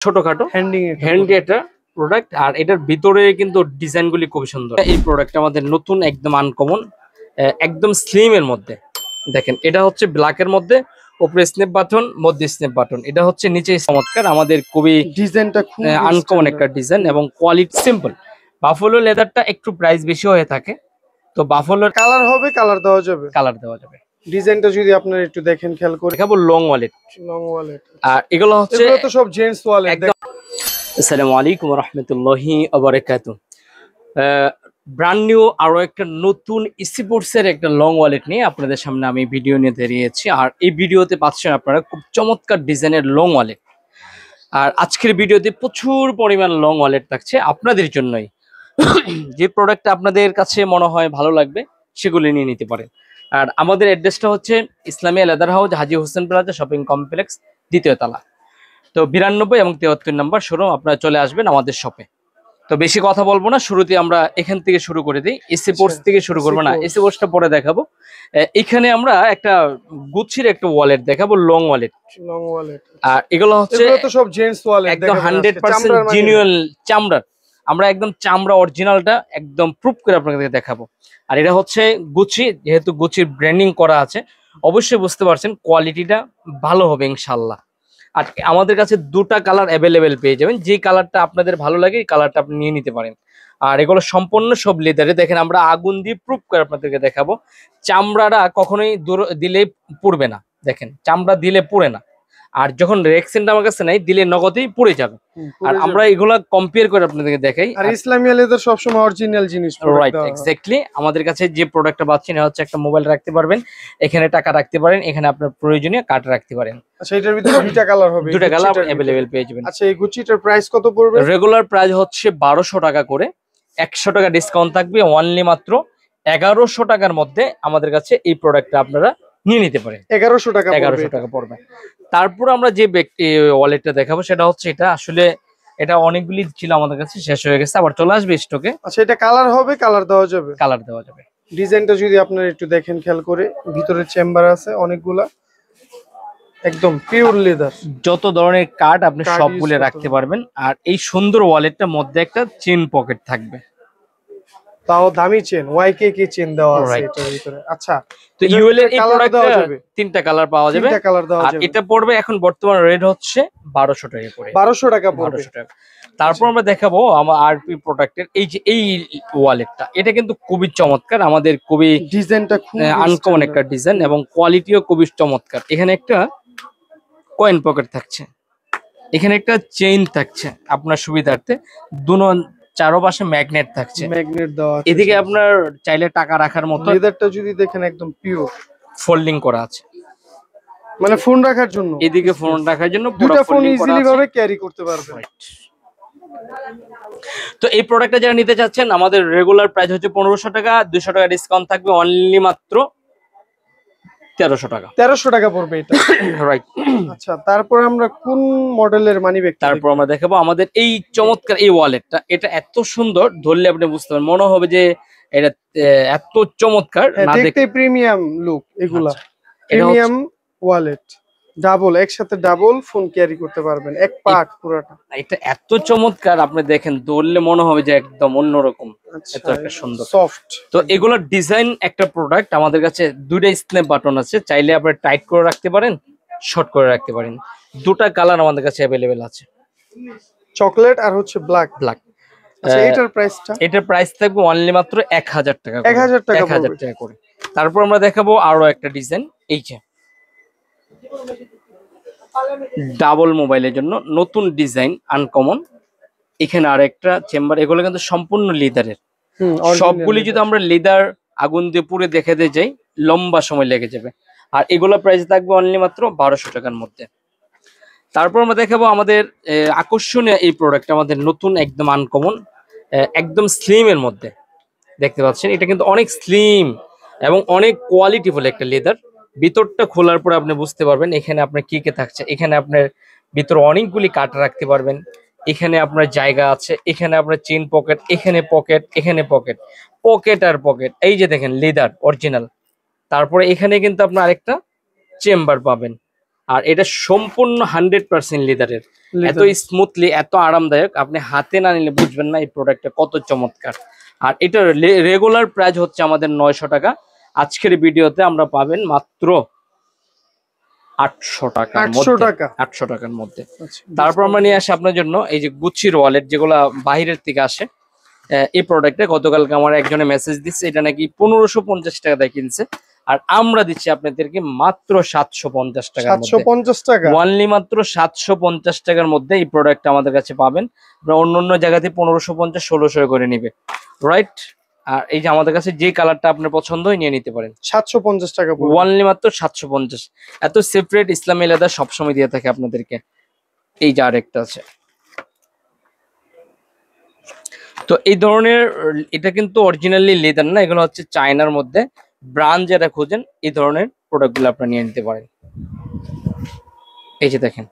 ছোটখাটো হ্যান্ডি একটা প্রোডাক্ট। আর এটার ভিতরে কিন্তু ডিজাইনগুলি খুব সুন্দর। এই প্রোডাক্ট আমাদের নতুন, একদম আনকমন, একদম স্লিম এর মধ্যে। দেখেন, এটা হচ্ছে ব্ল্যাকের মধ্যে, উপরে স্ন্যাপ বাটন, মধ্যে স্ন্যাপ বাটন। এটা হচ্ছে নিচে চমৎকার, আমাদের খুবই ডিজাইনটা খুব আনকমন একটা ডিজাইন এবং কোয়ালিটি সিম্পল। বাফেলো লেদারটা একটু প্রাইস বেশি হয়ে থাকে, তো বাফেলোর কালার হবে, কালার দেওয়া যাবে, কালার দেওয়া যাবে। ডিজাইনটা যদি আপনারা একটু দেখেন, খেয়াল করে দেখাবো লং ওয়ালেট। লং ওয়ালেট, আর এগুলো হচ্ছে তো সব জেন্টস ওয়ালেট। আসসালামু আলাইকুম ওয়া রাহমাতুল্লাহি ওয়া বারাকাতুহু। ব্র্যান্ড নিউ আরো একটা নতুন স্পোর্টস এর একটা লং ওয়ালেট নিয়ে আপনাদের সামনে আমি ভিডিও নিয়ে দাঁড়িয়েছি। আর এই ভিডিওতে পাচ্ছেন আপনারা খুব চমৎকার ডিজাইনের লং ওয়ালেট। আর আজকের ভিডিওতে প্রচুর পরিমাণ লং ওয়ালেট থাকছে আপনাদের জন্যই। যে প্রোডাক্টটা আপনাদের কাছে মনে হয় ভালো লাগবে সেগুলি নিয়ে নিতে পারেন। আর আমাদের অ্যাড্রেসটা হচ্ছে ইসলামিয়া লেদার হাউস, হাজী হোসেন প্লাজা শপিং কমপ্লেক্স, দ্বিতীয় তলা। তো 92 এবং 73 নম্বর শোরুম, আপনারা চলে আসবেন আমাদের শপে। তো বেশি কথা বলবো না, শুরুতে আমরা এখান থেকে শুরু করে দিই। এসি পোর্টস থেকে শুরু করবো না, এসি পোর্টসটা পরে দেখাবো। এখানে আমরা একটা গুচির একটা ওয়ালেট দেখাবো, লং ওয়ালেট। আর এগুলো হচ্ছে তো সব জেন্টস ওয়ালেট, একদম 100% জেনুইন চামড়ার। আমরা একদম চামড়া অরিজিনালটা একদম প্রুফ করে আপনাদের দেখাবো। আর এটা হচ্ছে গুচি, যেহেতু গুচির ব্র্যান্ডিং করা আছে, অবশ্যই বুঝতে পারছেন কোয়ালিটিটা ভালো হবে ইনশাল্লাহ। আর আমাদের কাছে দুটা কালার অ্যাভেলেবেল পেয়ে যাবেন, যে কালারটা আপনাদের ভালো লাগে এই কালারটা আপনি নিয়ে নিতে পারেন। আর এগুলো সম্পূর্ণ সব লেদারে। দেখেন, আমরা আগুন দিয়ে প্রুফ করে আপনাদেরকে দেখাবো। চামড়াটা কখনোই দূর দিলে পুড়বে না। দেখেন, চামড়া দিলে পুড়ে না। আর যখন রেক্সিনটা আমার কাছে নাই, দিলে নগদেই পুড়ে যাবে। আর আমরা এগুলা কম্পেয়ার করে আপনাদেরকে দেখাই। আর ইসলামিয়া লেদার সবসময় অরিজিনাল জিনিস, রাইট, এক্স্যাক্টলি। আমাদের কাছে যে প্রোডাক্টটা পাচ্ছেন হচ্ছে একটা মোবাইল রাখতে পারবেন, এখানে টাকা রাখতে পারেন, এখানে আপনার প্রয়োজনীয় কার্ড রাখতে পারেন। আচ্ছা, এটার ভিতরে দুইটা কালার হবে, দুটো কালার अवेलेबल পেয়ে যাবেন। আচ্ছা, এই গুচিটার প্রাইস কত পড়বে? রেগুলার প্রাইস হচ্ছে 1200 টাকা করে, 100 টাকা ডিসকাউন্ট থাকবে, অনলি মাত্র 1100 টাকার মধ্যে আমাদের কাছে এই প্রোডাক্টটা আপনারা নিয়ে নিতে পারেন। 1100 টাকা 1100 টাকা পড়বে। তারপর আমরা যে ওয়ালেটটা দেখাবো সেটা হচ্ছে এটা, আসলে এটা অনেকগুলি ছিল আমাদের কাছে, শেষ হয়ে গেছে, আবার চলে আসবে স্টকে। আচ্ছা, এটা কালার হবে, কালার দেওয়া যাবে, কালার দেওয়া যাবে। ডিজাইনটা যদি আপনারা একটু দেখেন, খেয়াল করে, ভিতরে চেম্বার আছে অনেকগুলা, একদম পিওর লেদার। যত ধরনের কার্ড আপনি সবগুলো রাখতে পারবেন। আর এই সুন্দর ওয়ালেটটার মধ্যে একটা চেন পকেট থাকবে, তাও দামি চেন, ওয়াইকেকে চেন দেওয়া আছে এটার ভিতরে। আচ্ছা, তো ইউএল এর এই প্রোডাক্টটা তিনটা কালার পাওয়া যাবে। তিনটা কালার দেওয়া যাবে। এটা পড়বে এখন বর্তমান রেট হচ্ছে 1200 টাকা করে, 1200 টাকা পড়বে। তারপর আমরা দেখাবো আমার আরপি প্রোডাক্টের এই যে এই ওয়ালেটটা। এটা কিন্তু খুবই চমৎকার, আমাদের খুবই ডিজাইনটা খুব আনকমন একটা ডিজাইন এবং কোয়ালিটিও খুবই চমৎকার। এখানে একটা কয়েন পকেট থাকছে, এখানে একটা চেইন থাকছে আপনার সুবিধার্থে, চারপাশে ম্যাগনেট থাকছে, ম্যাগনেট দেওয়া আছে। এদিকে আপনার চাইলে টাকা রাখার মতো। লেদারটা যদি দেখেন একদম পিওর, ফোল্ডিং করা আছে, মানে ফোন রাখার জন্য, এদিকে ফোন রাখার জন্য দুটো ফোন ইজিলি ভাবে ক্যারি করতে পারবেন। তো এই প্রোডাক্টটা যারা নিতে চাচ্ছেন, আমাদের রেগুলার প্রাইস হচ্ছে 1500 টাকা, 200 টাকা ডিসকাউন্ট থাকবে, অনলি মাত্র 1300 টাকা। 1300 টাকা পড়বে এটা, রাইট। আচ্ছা, তারপর আমরা কোন মডেলের মানিব্যাগ? তারপর আমরা দেখাবো আমাদের এই চমৎকার এই ওয়ালেটটা। এটা এত সুন্দর, ধরলে আপনি বুঝতে পারবেন, মনে হবে যে এটা এত চমৎকার, না দেখতে প্রিমিয়াম লুক। এগুলা প্রিমিয়াম ওয়ালেট, ডাবল, একসাথে ডাবল ফোন ক্যারি করতে পারবেন, এক পার্ট পুরোটা। এটা এত চমৎকার, আপনি দেখেন ধরলে মনে হবে যে একদম অন্যরকম, এত একটা সুন্দর সফট। তো এগুলোর ডিজাইন একটা প্রোডাক্ট। আমাদের কাছে দুইটা স্ন্যাপ বাটন আছে, চাইলে আপনি টাইট করে রাখতে পারেন, শর্ট করে রাখতে পারেন। দুটা কালার আমাদের কাছে অ্যাভেলেবেল আছে, চকলেট আর হচ্ছে ব্ল্যাক। আচ্ছা, এটার প্রাইস থাকবে অনলি মাত্র 1000 টাকা, 1000 টাকা করে। তারপর আমরা দেখাবো আরো একটা ডিজাইন, এই যে ডাবল মোবাইলের জন্য নতুন ডিজাইন, আনকমন। এখানে আর একটা চেম্বার, এগুলো কিন্তু সম্পূর্ণ লেদারের। সবগুলি যদি আমরা লেদার আগুন দিয়ে পুড়ে দেখাতে যাই, লম্বা সময় লেগে যাবে। আর এগুলো প্রাইস থাকবে অনলি মাত্র 1200 টাকার মধ্যে। তারপর আমরা দেখাবো আমাদের আকর্ষণীয় এই প্রোডাক্ট, আমাদের নতুন, একদম আনকমন, একদম স্লিম এর মধ্যে। দেখতে পাচ্ছেন, এটা কিন্তু অনেক স্লিম এবং অনেক কোয়ালিটিফুল একটা লেদার। ভিতরটা খোলার পরে আপনি বুঝতে পারবেন এখানে আপনার কি কি থাকছে। এখানে আপনার ভিতরে অনেকগুলি কাটা রাখতে পারবেন, এখানে আপনার জায়গা আছে, এখানে আপনার চেন পকেট, এখানে পকেট, এখানে পকেট, পকেট আর পকেট। এই যে দেখেন লেদার অরিজিনাল। তারপরে এখানে কিন্তু আপনার আরেকটা চেম্বার পাবেন। আর এটা সম্পূর্ণ 100% লেদারের, এত স্মুথলি, এত আরামদায়ক, আপনি হাতে না নিলে বুঝবেন না এই প্রোডাক্টটা কত চমৎকার। আর এটার রেগুলার প্রাইস হচ্ছে আমাদের 900 টাকা। আজকের ভিডিওতে আমরা পাবেন মাত্র 800 টাকার মধ্যে, 800 টাকার মধ্যে। তারপর আমরা নিয়ে আসি আপনার জন্য এই যে গুচির ওয়ালেট, যেগুলা বাহিরের থেকে আসে। এই প্রোডাক্টে গতকালকে আমার একজনে মেসেজ দিচ্ছে, এটা নাকি 1550 টাকা দিয়ে কিনছে, আর আমরা দিচ্ছি আপনাদেরকে মাত্র 750 টাকার মধ্যে। 750 টাকা ওনলি মাত্র 750 টাকার মধ্যে এই প্রোডাক্ট আমাদের কাছে পাবেন। অন্য অন্য জায়গাতে 1550 1600 করে নিবে, রাইট? আর এই যে আমাদের কাছে যে কালারটা আপনার পছন্দ হয় নিয়ে নিতে পারেন। 750 টাকা ওনলি মাত্র 750। এত সেপারেট ইসলামী লেদার সবসময় দিয়ে থাকে আপনাদেরকে। এই যে আরেকটা আছে, তো এই ধরনের, এটা কিন্তু অরিজিনালি লেদার না, এগুলো হচ্ছে চায়নার মধ্যে। ব্র্যান্ড যেটা খোঁজেন এই ধরনের প্রোডাক্টগুলো আপনারা নিয়ে নিতে পারেন। এই যে দেখেন,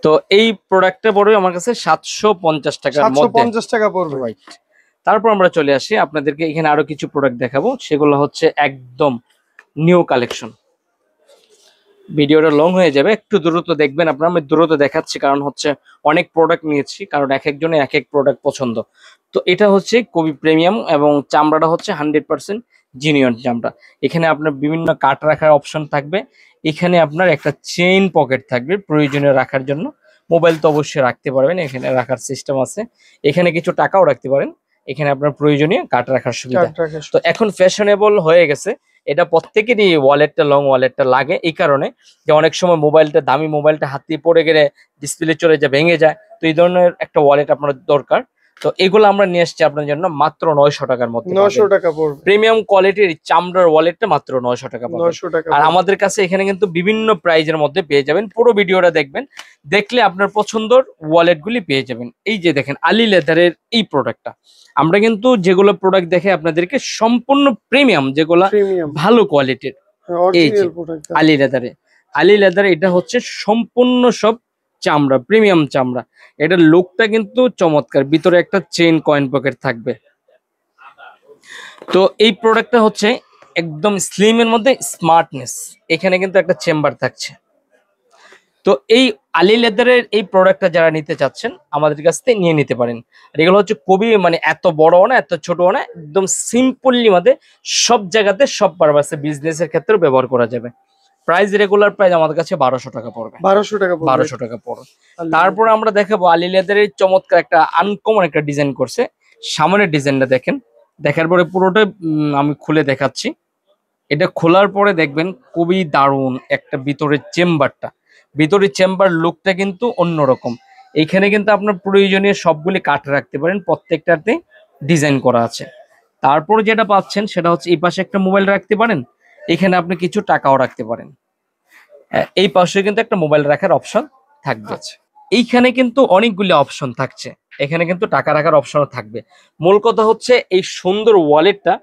তো এই প্রোডাক্টটা পড়বে আমার কাছে 750 টাকার মধ্যে। 750 টাকা পড়বে, রাইট। তারপর আমরা চলে আসি আপনাদেরকে, এখানে আরো কিছু প্রোডাক্ট দেখাবো, সেগুলো হচ্ছে একদম নিউ কালেকশন। ভিডিওটা লং হয়ে যাবে, একটু দ্রুত দেখবেন আপনারা। আমি দ্রুত দেখাচ্ছি কারণ হচ্ছে অনেক প্রোডাক্ট নিয়েছি, কারণ এক একজনের এক এক প্রোডাক্ট পছন্দ। তো এটা হচ্ছে কবি প্রিমিয়াম এবং চামড়াটা হচ্ছে 100% জিনিয়ন চামড়া। এখানে আপনার বিভিন্ন কাট রাখার অপশন থাকবে, এখানে আপনার একটা চেইন পকেট থাকবে প্রয়োজনীয় রাখার জন্য। মোবাইল তো অবশ্যই রাখতে পারবেন, এখানে রাখার সিস্টেম আছে। এখানে কিছু টাকাও রাখতে পারেন, এখানে আপনার প্রয়োজনীয় কাট রাখার সুবিধা। তো এখন ফ্যাশনেবল হয়ে গেছে, এটা প্রত্যেকেরই ওয়ালেটটা, লং ওয়ালেটটা লাগে এই কারণে যে অনেক সময় মোবাইলটা, দামি মোবাইলটা হাত দিয়ে পড়ে গেলে ডিসপ্লে চলে যায়, ভেঙে যায়। তো এই ধরনের একটা ওয়ালেট আপনার দরকার। তো এগুলো আমরা নিয়ে এসেছি আপনার জন্য মাত্র 900 টাকার মধ্যে। 900 টাকা পড়বে। প্রিমিয়াম কোয়ালিটির চামড়ার ওয়ালেটটা মাত্র 900 টাকা পাবেন। 900 টাকা। আর আমাদের কাছে এখানে কিন্তু বিভিন্ন প্রাইজের মধ্যে পেয়ে যাবেন। পুরো ভিডিওটা দেখবেন, দেখলে আপনার পছন্দের ওয়ালেটগুলি পেয়ে যাবেন। এই যে দেখেন আলী লেদারের এই প্রোডাক্টটা, আমরা কিন্তু যেগুলো প্রোডাক্ট দেখে আপনাদেরকে সম্পূর্ণ প্রিমিয়াম, যেগুলো ভালো কোয়ালিটির। এই যে আলী লেদারে, আলী লেদারে এটা হচ্ছে সম্পূর্ণ সব চামড়া, প্রিমিয়াম চামড়া। এটার লুকটা কিন্তু চমৎকার, ভিতরে একটা চেইন কয়েন পকেট থাকবে। তো এই প্রোডাক্টটা হচ্ছে একদম স্লিমের মধ্যে স্মার্টনেস, এখানে কিন্তু একটা চেম্বার থাকছে। তো এই আলী লেদারের এই প্রোডাক্টটা যারা নিতে চাচ্ছেন আমাদের কাছ থেকে নিয়ে নিতে পারেন। আর এগুলো হচ্ছে খুবই, মানে এত বড়ও না এত ছোটও না, একদম সিম্পলি মধ্যে সব জায়গাতে সব পারপাসে বিজনেসের ক্ষেত্রেও ব্যবহার করা যাবে। প্রাইস, রেগুলার প্রাইস আমাদের কাছে 1200 টাকা পড়বে। 1200 টাকা পড়বে। 1200 টাকা পড়বে। তারপর আমরা দেখাবো আলী লেদারের চমৎকার একটা আনকমন একটা ডিজাইন করছে। সামনের ডিজাইনটা দেখেন, দেখার পরে পুরোটা আমি খুলে দেখাচ্ছি। এটা খোলার পরে দেখবেন খুবই দারুণ একটা ভিতরের চেম্বারটা, ভিতরের চেম্বার লুকটা কিন্তু অন্যরকম। এইখানে কিন্তু আপনার প্রয়োজনীয় সবগুলি কাঠ রাখতে পারেন, প্রত্যেকটাতে ডিজাইন করা আছে। তারপর যেটা পাচ্ছেন সেটা হচ্ছে এই পাশে একটা মোবাইল রাখতে পারেন, এখানে আপনি কিছু টাকাও রাখতে পারেন। এই পাশে কিন্তু একটা মোবাইল রাখার অপশন থাকবে। এইখানে কিন্তু অনেকগুলি অপশন থাকছে, এখানে কিন্তু টাকা রাখার অপশনও থাকবে। মূল কথা হচ্ছে এই সুন্দর ওয়ালেটটা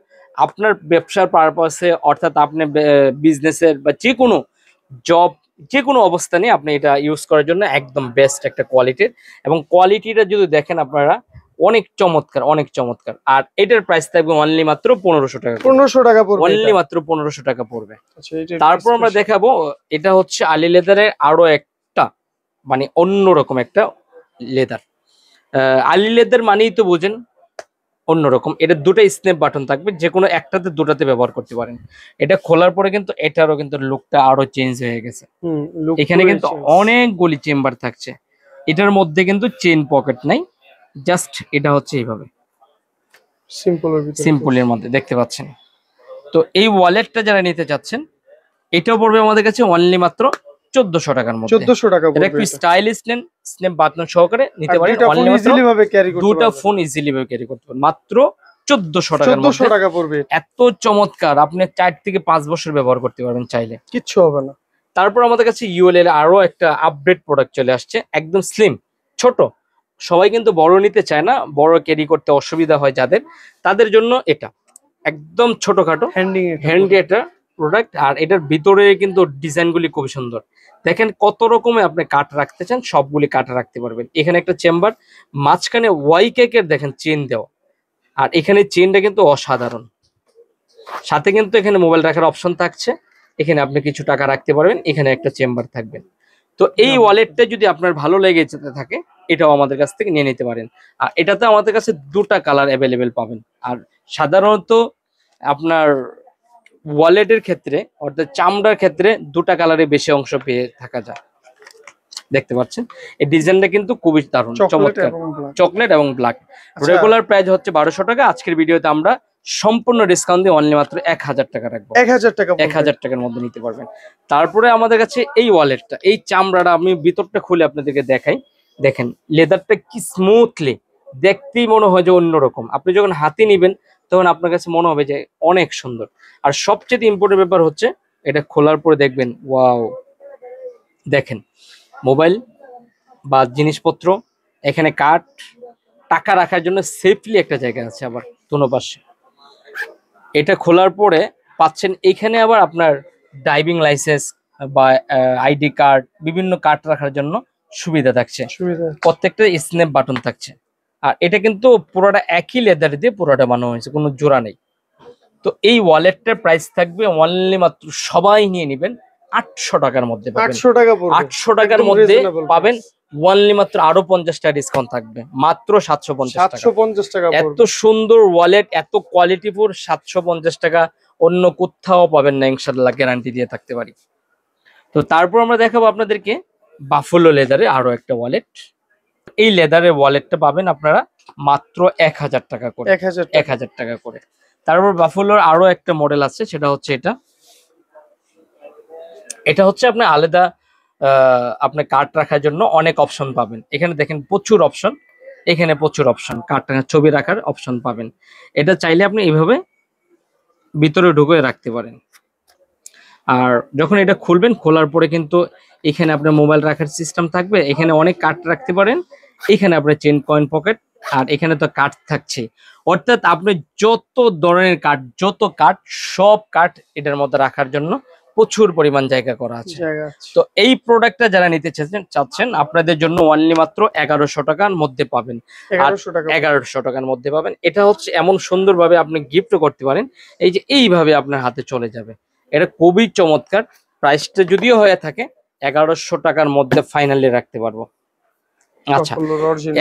আপনার ব্যবসার পারপাসে, অর্থাৎ আপনি বিজনেসের বা যে কোনো জব, যে কোনো অবস্থানে আপনি এটা ইউজ করার জন্য একদম বেস্ট একটা কোয়ালিটির। এবং কোয়ালিটিটা যদি দেখেন আপনারা, অনেক চমৎকার, অনেক চমৎকার। আর এটার প্রাইস থাকবে অনলি মাত্র 1500 টাকা। 1500 টাকা পড়বে, অনলি মাত্র 1500 টাকা পড়বে। তারপর আমরা দেখাবো, এটা হচ্ছে আলী লেদারের আরো একটা, মানে অন্যরকম একটা লেদার। আলী লেদার মানেই তো বুঝেন অন্যরকম। এটা দুটো স্ন্যাপ বাটন থাকবে, যে কোনো একটাতে দুটাতে ব্যবহার করতে পারেন। এটা খোলার পরে কিন্তু এটারও কিন্তু লুকটা আরো চেঞ্জ হয়ে গেছে। এখানে কিন্তু অনেকগুলি চেম্বার থাকছে, এটার মধ্যে কিন্তু চেইন পকেট নাই, জাস্ট এটা হচ্ছে এইভাবে সিম্পলের মধ্যে দেখতে পাচ্ছেন। তো এই ওয়ালেটটা যারা নিতে চাচ্ছেন, এটাও পড়বে আমাদের কাছে অনলি মাত্র 1400 টাকার মধ্যে। 1400 টাকা পড়বে। এটা একটু স্টাইলিশ নেন, স্ন্যাপ বাটন সহকারে নিতে পারেন। অনলি মাত্র দুটো ফোন ইজিলি ভাবে ক্যারি করতে পারেন, মাত্র 1400 টাকার মধ্যে। 1400 টাকা পড়বে। এত চমৎকার, আপনি 4 থেকে 5 বছর ব্যবহার করতে পারবেন চাইলে, কিচ্ছু হবে না। তারপর আমাদের কাছে ইউএল এর আরো একটা আপডেট প্রোডাক্ট চলে আসছে, একদম স্লিম, ছোট। সবাই কিন্তু বড় নিতে চায় না, বড় ক্যারি করতে অসুবিধা হয় যাদের, তাদের জন্য এটা একদম ছোটখাটো হ্যান্ডি একটা প্রোডাক্ট। আর এটার ভিতরে কিন্তু ডিজাইনগুলি খুব সুন্দর। দেখেন কত রকমের আপনি কাঠ রাখতে চান, সবগুলি কাঠ রাখতে পারবেন। এখানে একটা চেম্বার, মাঝখানে ওয়াই কেকের দেখেন চেন দেওয়া, আর এখানে চেনটা কিন্তু অসাধারণ। সাথে কিন্তু এখানে মোবাইল রাখার অপশন থাকছে, এখানে আপনি কিছু টাকা রাখতে পারবেন, এখানে একটা চেম্বার থাকবে। তো এই ওয়ালেটটা যদি আপনার ভালো লেগে যেতে থাকে, এটাও আমাদের কাছ থেকে নিয়ে নিতে পারেন। আর এটাতে আমাদের কাছে দুটা কালার অ্যাভেলেবেল পাবেন। আর সাধারণত আপনার ওয়ালেটের ক্ষেত্রে অর্থাৎ চামড়ার ক্ষেত্রে দুটা কালারে বেশি অংশ পেয়ে থাকা যায়। দেখতে পাচ্ছেন এই ডিজাইনটা কিন্তু খুবই দারুণ, চমৎকার, চকলেট এবং ব্ল্যাক। রেগুলার প্রাইস হচ্ছে 1200 টাকা। আজকের ভিডিওতে আমরা সম্পূর্ণ ডিসকাউন্ট দিয়ে অনলি মাত্র 1000 টাকা রাখবো। 1000 টাকা, 1000 টাকার মধ্যে নিতে পারবেন। তারপরে আমাদের কাছে এই ওয়ালেটটা, এই চামড়াটা আমি ভিতরটা খুলে আপনাদেরকে দেখাই। দেখেন লেদারটা কি স্মুথলি, দেখতেই মনে হয় যে অন্যরকম। আপনি যখন হাতে নিবেন তখন আপনার কাছে মনে হবে যে অনেক সুন্দর। আর সবচেয়ে ইম্পর্টেন্ট ব্যাপার হচ্ছে এটা খোলার পরে দেখবেন, ওয়াও, দেখেন মোবাইল বা জিনিসপত্র, এখানে কার্ড, টাকা রাখার জন্য সেফলি একটা জায়গা আছে আবার দোনো পাশে। এটা খোলার পরে পাচ্ছেন এখানে আবার আপনার ড্রাইভিং লাইসেন্স বা আইডি কার্ড, বিভিন্ন কার্ড রাখার জন্য সুবিধা থাকছে। প্রত্যেকটা স্ন্যাপ বাটন থাকছে। আর এটা কিন্তু পুরোটা একই লেদার দিয়ে পুরোটা বানানো হয়েছে, কোনো জোড়া নেই। তো এই ওয়ালেটটার প্রাইস থাকবে অনলি মাত্র, সবাই নিয়ে নেবেন, 800 টাকার মধ্যে পাবেন। 800 টাকা পড়বে, 800 টাকার মধ্যে পাবেন। অনলি মাত্র আরো 50 টাকা ডিসকাউন্ট থাকবে, মাত্র 750 টাকা। এত সুন্দর ওয়ালেট, এত কোয়ালিটিফুল, 750 টাকা অন্য কোথাও পাবেন না ইনশাআল্লাহ, গ্যারান্টি দিয়ে থাকতে পারি। তো তারপর আমরা দেখাবো আপনাদেরকে বাফেলো লেদারে আরো একটা ওয়ালেট। এই লেদারের ওয়ালেটটা পাবেন আপনারা মাত্র 1000 টাকা করে, 1000 টাকা করে। তারপর বাফেলোর আরো একটা মডেল আছে, সেটা হচ্ছে এটা। এটা হচ্ছে আপনার আলাদা আপনার কার্ড রাখার জন্য অনেক অপশন পাবেন। এখানে দেখেন প্রচুর অপশন, এখানে প্রচুর অপশন, কার্ড ছবি রাখার অপশন পাবেন। এটা চাইলে আপনি এইভাবে ভিতরে ঢুকিয়ে রাখতে পারেন। আর যখন এটা খুলবেন, খোলার পরে কিন্তু এখানে আপনার মোবাইল রাখার সিস্টেম থাকবে, এখানে অনেক কার্ড রাখতে পারেন, এখানে আপনার চেন কয়েন পকেট, আর এখানে তো কার্ড থাকছে। অর্থাৎ আপনি যত ধরনের কার্ড, যত কার্ড, সব কার্ড এটার মধ্যে রাখার জন্য প্রচুর পরিমাণ জায়গা করা আছে। তো এই প্রোডাক্টটা যারা নিতে চাচ্ছেন আপনাদের জন্য অনলি মাত্র 1100 টাকার মধ্যে পাবেন। 1100 টাকার মধ্যে পাবেন। এটা হচ্ছে এমন সুন্দরভাবে আপনি গিফটও করতে পারেন, এই যে এইভাবে আপনার হাতে চলে যাবে। এটা খুবই চমৎকার। প্রাইসটা যদিও হয়ে থাকে 1100 টাকার মধ্যে ফাইনালি রাখতে পারবো। আচ্ছা,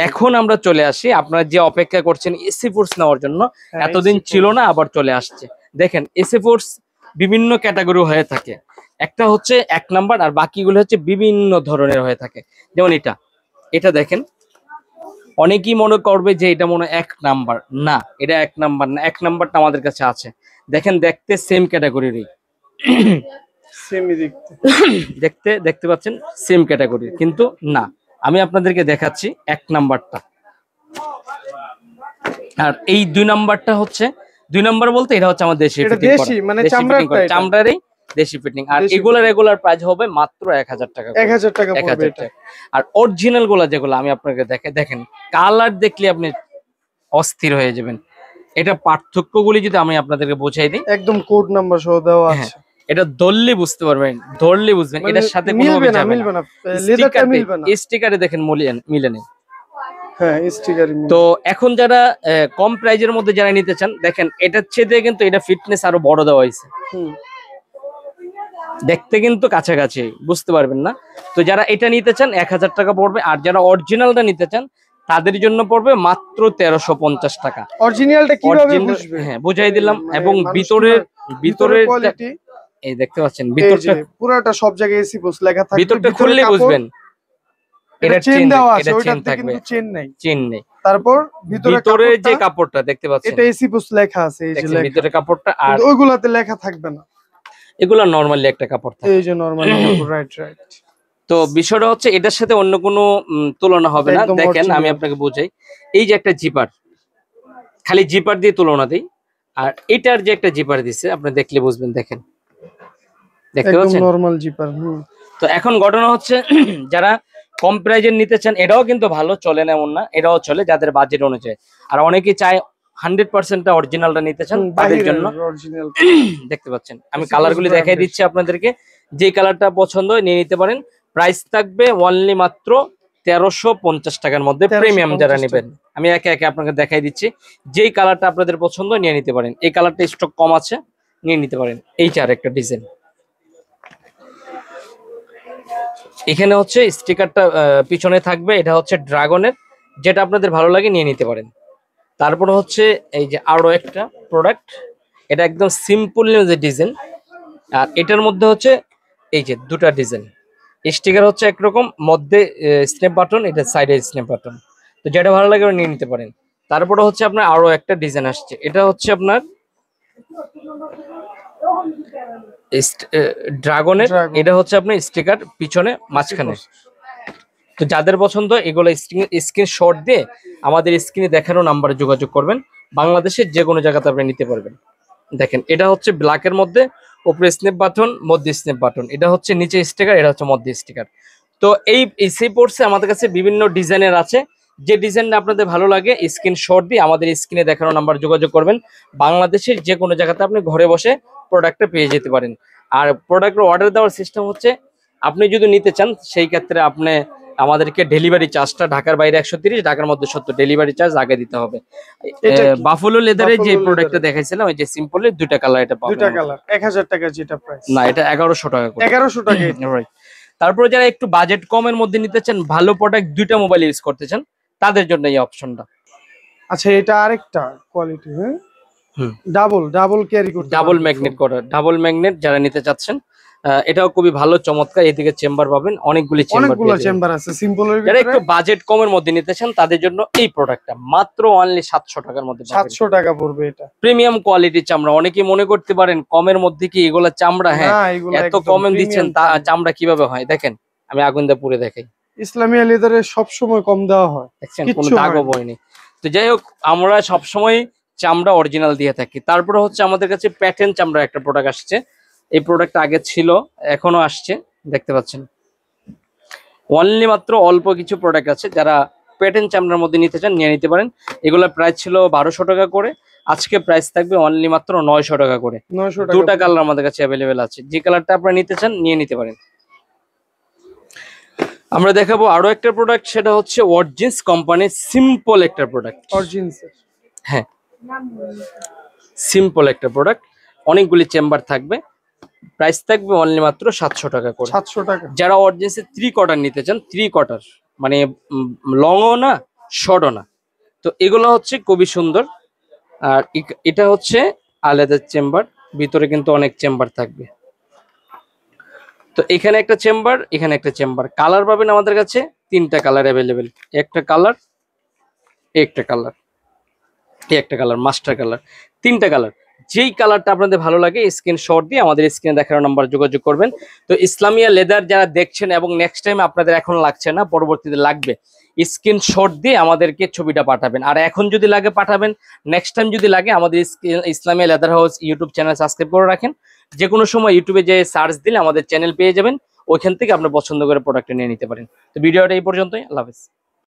এখন আমরা চলে আসি, আপনারা যে অপেক্ষা করছেন এসি ফোর্স নেওয়ার জন্য, এতদিন ছিল না, আবার চলে আসছে। দেখেন এসি ফোর্স বিভিন্ন ক্যাটাগরি হয়ে থাকে, একটা হচ্ছে 1 নাম্বার, আর বাকিগুলো হচ্ছে বিভিন্ন ধরনের হয়ে থাকে। যেমন এটা দেখেন, অনেকেই মনে করবে যে এটা মনে 1 নাম্বার, না এটা 1 নাম্বার না। 1 নাম্বারটা আমাদের কাছে আছে। দেখেন দেখতে সেম ক্যাটাগরিরই, দেখতে পাচ্ছেন সেম ক্যাটাগরির, কিন্তু না, আমি আপনাদেরকে দেখাচ্ছি 1 নাম্বারটা। আর এই 2 নাম্বারটা হচ্ছে, 2 নাম্বার বলতে এটা হচ্ছে আমাদের দেশি ফিটিং করা, মানে চামড়ারই দেশি ফিটিং। আর এগুলা রেগুলার প্রাইস হবে মাত্র 1000 টাকা, 1000 টাকা পড়বে এটা। আর অরিজিনাল গুলা যেগুলো আমি আপনাকে দেখেন, কালার দেখলে আপনি অস্থির হয়ে যাবেন। এটা পার্থক্যগুলি যদি আমি আপনাদেরকে বোঝাই দিই, একদম কোড নাম্বার সহ দেওয়া আছে। এটা ধরলে বুঝতে পারবেন, ধরলে বুঝবেন এটার সাথে কোনোভাবে যাবে না। লেদারটা মিলবে না, স্টিকারে দেখেন মিলে নেই। হ্যাঁ, স্টিকারে। তো এখন যারা কম প্রাইজের মধ্যে যারা নিতে চান, দেখেন এটার চেয়ে কিন্তু এটা ফিটনেস আরো বড় দেওয়া হয়েছে। দেখতে কিন্তু কাছাকাছি, বুঝতে পারবেন না। তো যারা এটা নিতে চান 1000 টাকা পড়বে। আর যারা অরিজিনালটা নিতে চান তাদের জন্য পড়বে মাত্র 1350 টাকা। অরিজিনালটা কিভাবে বুঝবে? হ্যাঁ, বুঝাই দিলাম। এবং ভিতরের কোয়ালিটি এই দেখতে পাচ্ছেন, ভিতরটা পুরোটা সব জায়গায় এসি পোস্ট লেখা থাকবে, ভিতরটা খুললে বুঝবেন। এটা চেন দেওয়া আছে, ওইটাতে কিন্তু চেন নেই। তারপর ভিতরে যে কাপড়টা দেখতে পাচ্ছেন, এটা এসি পোস্ট লেখা আছে, এই যে ভিতরে কাপড়টা, আর ওইগুলাতে লেখা থাকবে না। এগুলা নরমালি একটা কাপড় থাকে, এই যে নরমালি কাপড়, রাইট। তো বিষয়টা হচ্ছে এটার সাথে অন্য কোনো তুলনা হবে না। দেখেন আমি আপনাকে বোঝাই, এই যে একটা জিপার, খালি জিপার দিয়ে তুলনা দেই, আর এটার যে একটা জিপার দিছে আপনি দেখলে বুঝবেন। দেখেন, দেখতে পাচ্ছেন নরমাল জিপার। তো এখন ঘটনা হচ্ছে যারা কম প্রাইজের নিতে চান, এটাও কিন্তু ভালো চলে না এমন না, এটাও চলে যাদের বাজেট অনুযায়ী। আর অনেকেই চায় 100% অরিজিনালটা নিতে চান, তাদের জন্য দেখতে পাচ্ছেন আমি কালারগুলি দেখাই দিচ্ছি আপনাদেরকে। যে কালারটা পছন্দ হয় নিয়ে নিতে পারেন। প্রাইস থাকবে অনলি মাত্র 1350 টাকার মধ্যে। প্রিমিয়াম যারা নেবেন, আমি একে একে আপনাকে দেখাই দিচ্ছি। যেই কালারটা আপনাদের পছন্দ নিয়ে নিতে পারেন। এই কালারটা স্টক কম আছে, নিয়ে নিতে পারেন। এইটা আর একটা ডিজাইন, এখানে হচ্ছে স্টিকারটা পিছনে থাকবে, এটা হচ্ছে ড্রাগনের, যেটা আপনাদের ভালো লাগে নিয়ে নিতে পারেন। তারপরে হচ্ছে এই যে আরো একটা প্রোডাক্ট, এটা একদম সিম্পল যে ডিজাইন, আর এটার মধ্যে হচ্ছে এই যে দুটা ডিজাইন। স্টিকার হচ্ছে একরকম, মধ্যে স্ন্যাপ বাটন, এটা সাইডে স্ন্যাপ বাটন, তো যেটা ভালো লাগে নিয়ে নিতে পারেন। তারপরে হচ্ছে আপনার আরো একটা ডিজাইন আসছে, এটা হচ্ছে আপনার ড্রাগনের, এটা হচ্ছে আপনার স্টিকার পিছনে মাঝখানে। তো যাদের পছন্দ এগুলো স্ক্রিনশট দিয়ে আমাদের স্ক্রিনে দেখানো নাম্বারে যোগাযোগ করবেন, বাংলাদেশের যে কোনো জায়গাতে আপনি নিতে পারবেন। দেখেন এটা হচ্ছে ব্ল্যাকের মধ্যে, উপরে স্ন্যাপ বাটন, মধ্যে স্ন্যাপ বাটন, এটা হচ্ছে নিচে স্টিকার, এটা হচ্ছে মধ্যে স্টিকার। তো এই সেই পড়ছে আমাদের কাছে বিভিন্ন ডিজাইনের আছে, যে ডিজাইনটা আপনাদের ভালো লাগে স্ক্রিনশট দিয়ে আমাদের স্ক্রিনে দেখানো নাম্বার যোগাযোগ করবেন, বাংলাদেশের যে কোনো জায়গাতে আপনি ঘরে বসে প্রোডাক্টটা পেয়ে যেতে পারেন। আর প্রোডাক্টের অর্ডার দেওয়ার সিস্টেম হচ্ছে, আপনি যদি নিতে চান সেই ক্ষেত্রে আপনি আমাদেরকে ডেলিভারি চার্জটা ঢাকার বাইরে 130, ঢাকার মধ্যে 70 ডেলিভারি চার্জ আগে দিতে হবে। বাফলো লেদারের যে প্রোডাক্টটা দেখাইছিলাম ওই যে সিম্পলের দুইটা কালার, এটা পাবেন দুইটা কালার 1000 টাকা যেটা প্রাইস, না এটা 1100 টাকা করে। 1100 টাকা। রাইট। তারপরে যারা একটু বাজেট কমের মধ্যে নিতে চান, ভালো প্রোডাক্ট, দুইটা মোবাইল ইউজ করতে চান, তাদের জন্য এই অপশনটা। আচ্ছা এটা আরেকটা কোয়ালিটি, হ্যাঁ হুম, ডাবল ক্যারি করতে ডাবল ম্যাগনেট করা, ডাবল ম্যাগনেট যারা নিতে চাচ্ছেন, এটাও খুবই ভালো চমৎকার। এদিকে চেম্বার পাবেন, অনেকগুলো চেম্বার আছে সিম্পলের যারা ভিতরে। একটু বাজেট কমের মধ্যে নিতে চান তাদের জন্য এই প্রোডাক্টটা মাত্র অনলি 700 টাকার মধ্যে পাবেন। 700 টাকা পড়বে এটা। প্রিমিয়াম কোয়ালিটির চামড়া, অনেকেই মনে করতে পারেন কমের মধ্যে কি এগুলা চামড়া, হ্যাঁ না, এগুলো এত একদম কমে দিচ্ছেন, premium চামড়া কিভাবে হয় দেখেন, আমি আগুন দিয়ে পুড়ে দেখাই, ইসলামিয়া লেদারে সব সময় কম দেওয়া হয়, দেখছেন কোনো কিচ্ছু দাগও হয় না। বয়নি। তো যাই হোক, আমরা সবসময় চামড়া অরিজিনাল দিয়ে থাকি। তারপরে হচ্ছে আমাদের কাছে প্যাটার্ন চামড়া একটা প্রোডাক্ট আসছে, এই প্রোডাক্ট আগে ছিল, এখনো আসছে, দেখতে পাচ্ছেন। অনলি মাত্র অল্প কিছু প্রোডাক্ট আছে, যারা প্যাটার্ন চামড়ার মধ্যে নিতে চান নিয়ে নিতে পারেন। এগুলোর প্রাইস ছিল 1200 টাকা করে, আজকে প্রাইস থাকবে অনলি মাত্র 900 টাকা করে। 900 টাকা। দুটা কালার আমাদের কাছে অ্যাভেলেবেল আছে, যে কালারটা আপনারা নিতে চান নিয়ে নিতে পারেন। আমরা দেখাবো আরো একটা প্রোডাক্ট, সেটা হচ্ছে অরিজিনস কোম্পানির সিম্পল একটা প্রোডাক্ট। অরিজিনস, হ্যাঁ সিম্পল একটা প্রোডাক্ট, অনেকগুলি চেম্বার থাকবে, প্রাইস থাকবে অনলি মাত্র 700 টাকা করে। 700 টাকা। যারা অরিজিনসের 3 কোয়ার্টার নিতে চান, 3 কোয়ার্টার মানে লংও না শর্টও না, তো এগুলো হচ্ছে খুবই সুন্দর। আর এটা হচ্ছে আলাদা চেম্বার, ভিতরে কিন্তু অনেক চেম্বার থাকবে। তো এখানে একটা চেম্বার, এখানে একটা চেম্বার, কালার পাবেন আমাদের কাছে 3টা কালার অ্যাভেলেবেল, একটা কালার, একটা কালার, একটা কালার, মাস্টার কালার, 3টা কালার। যেই কালারটা আপনাদের ভালো লাগে স্ক্রিনশট দিয়ে আমাদের স্ক্রিনে দেখানো নাম্বার যোগাযোগ করবেন। তো ইসলামিয়া লেদার যারা দেখছেন এবং নেক্সট টাইম আপনাদের এখন লাগছে না, পরবর্তীতে লাগবে, স্ক্রিনশট দিয়ে আমাদেরকে ছবিটা পাঠাবেন। আর এখন যদি লাগে পাঠাবেন, নেক্সট টাইম যদি লাগে আমাদের Islamia leather house YouTube channel subscribe করে রাখেন, যে কোনো সময় ইউটিউবে যে সার্চ দিলে আমাদের চ্যানেল পেয়ে যাবেন, ওইখান থেকে আপনি পছন্দ করে প্রোডাক্টটা নিয়ে নিতে পারেন। তো ভিডিওটা এই পর্যন্তই, আল্লাহ হাফেজ।